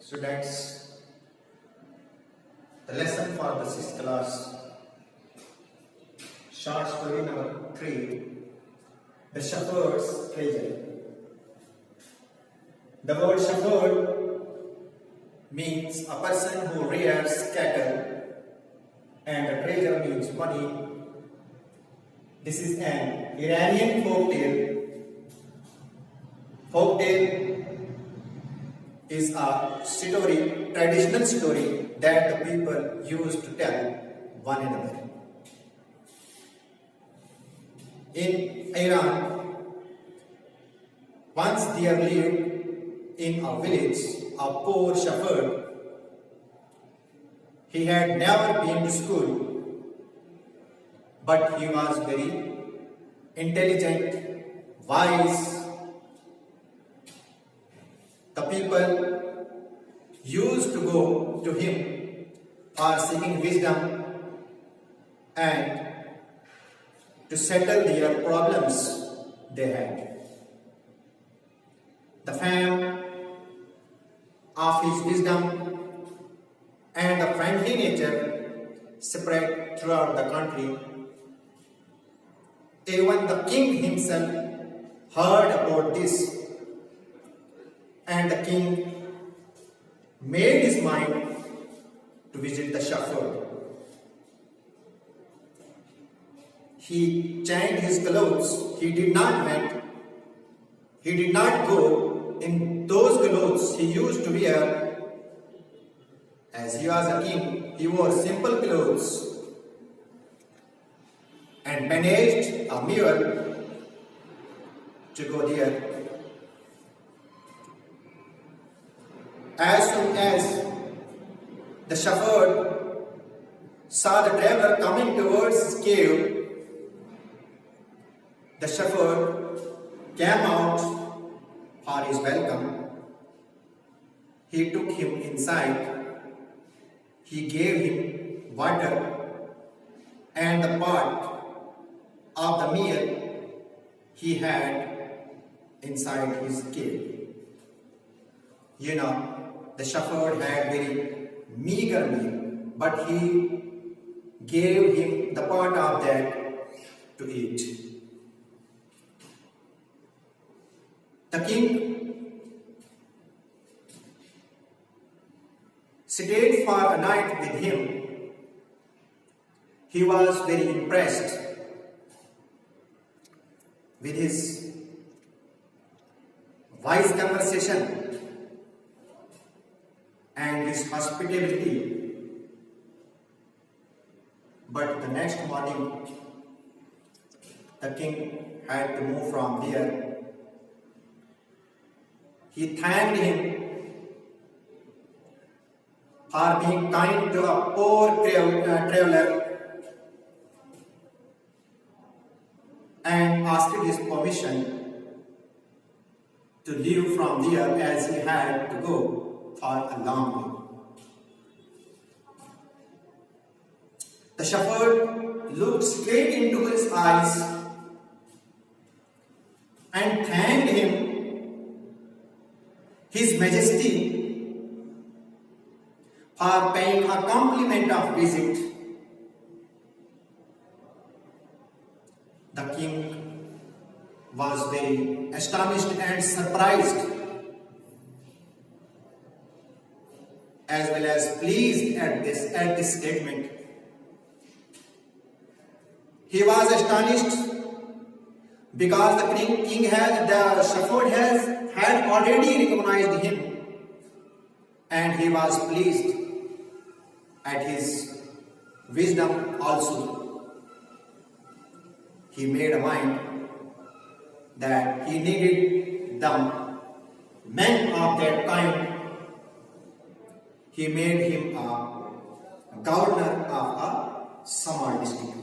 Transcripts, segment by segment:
Students, the lesson for the 6th class, short story number 3, The Shepherd's Treasure. The word shepherd means a person who rears cattle, and the treasure means money. This is an Iranian folktale. Folktale is a story, traditional story that the people used to tell one another. In Iran, once there lived in a village a poor shepherd. He had never been to school, but he was very intelligent, wise. The people used to go to him for seeking wisdom and to settle their problems they had. The fame of his wisdom and the friendly nature spread throughout the country. Even the king himself heard about this, and the king made his mind to visit the shepherd. He changed his clothes. He did not go in those clothes he used to wear. As he was a king, he wore simple clothes and managed a mule to go there. As soon as the shepherd saw the traveler coming towards his cave, the shepherd came out for his welcome. He took him inside. He gave him water and the part of the meal he had inside his cave. You know, the shepherd had very meager meal, but he gave him the part of that to eat. The king stayed for a night with him. He was very impressed with his wise conversation and his hospitality. But the next morning, the king had to move from there. He thanked him for being kind to a poor traveler and asked his permission to leave from there as he had to go for a long way. The shepherd looked straight into his eyes and thanked him, His Majesty, for paying a compliment of visit. The king was very astonished and surprised, as well as pleased at this statement. He was astonished because the shepherd had already recognized him, and he was pleased at his wisdom also. He made a mind that he needed the men of that kind. He made him a governor of a small district.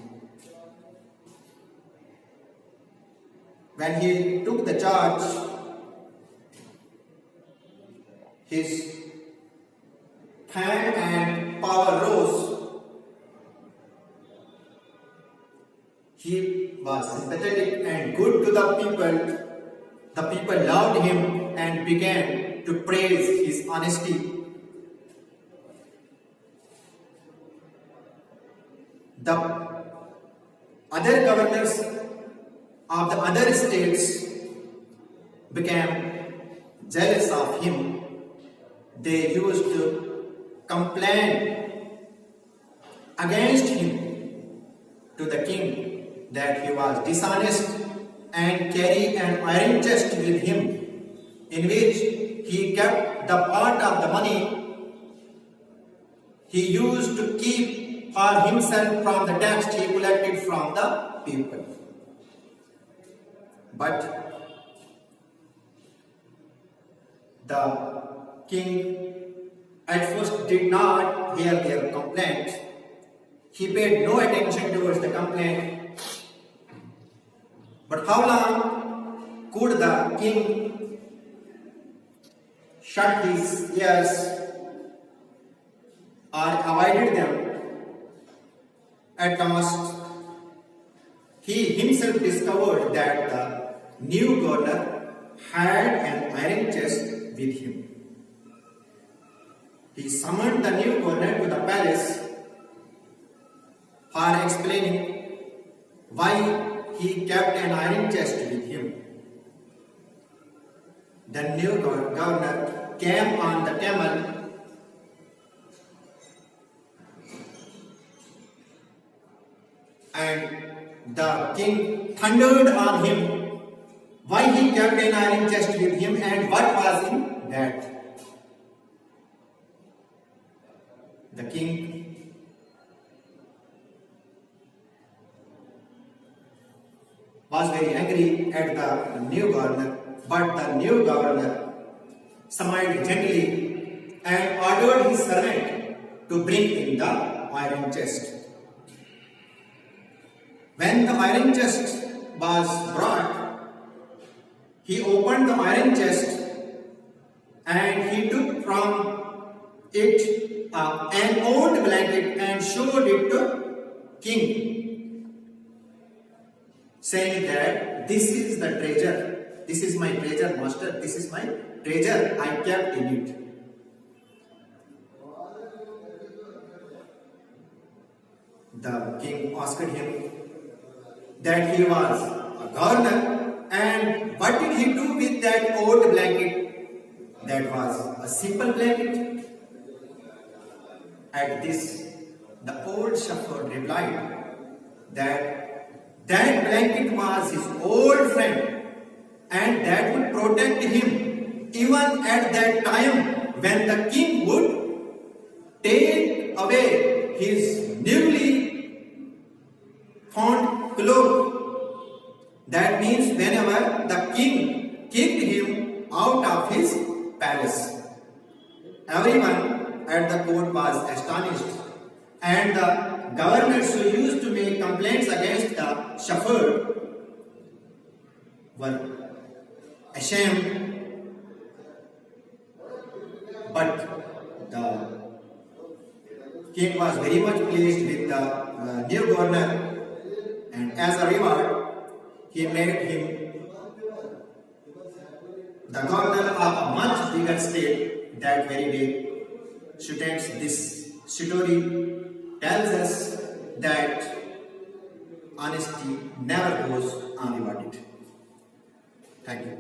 When he took the charge, his fame and power rose. He was sympathetic and good to the people. The people loved him and began to praise his honesty The other governors of the other states became jealous of him. They used to complain against him to the king that he was dishonest and carried an iron chest with him in which he kept the part of the money he used to keep for himself from the tax he collected from the people. But the king at first did not hear their complaint. He paid no attention towards the complaint. But how long could the king shut his ears or avoided them? At last, he himself discovered that the new governor had an iron chest with him. He summoned the new governor to the palace for explaining why he kept an iron chest with him. The new governor came on the camel and the king thundered on him why he kept an iron chest with him and what was in that. The king was very angry at the new governor, but the new governor smiled gently and ordered his servant to bring in the iron chest. When the iron chest was brought, he opened the iron chest and he took from it an old blanket and showed it to king, saying that this is the treasure, this is my treasure, master, this is my treasure I kept in it. The king asked him that he was a governor and what did he do with that old blanket? That was a simple blanket. At this, the old shepherd replied that blanket was his old friend and that would protect him even at that time when the king would take away his newly found cloak. That means whenever the king kicked him out of his palace. Everyone at the court was astonished, and the governors who used to make complaints against the shepherd were ashamed. But the king was very much pleased with the new governor, and as a reward, he made him the governor of a much bigger state that very day. Students, this story tells us that honesty never goes unrewarded. Thank you.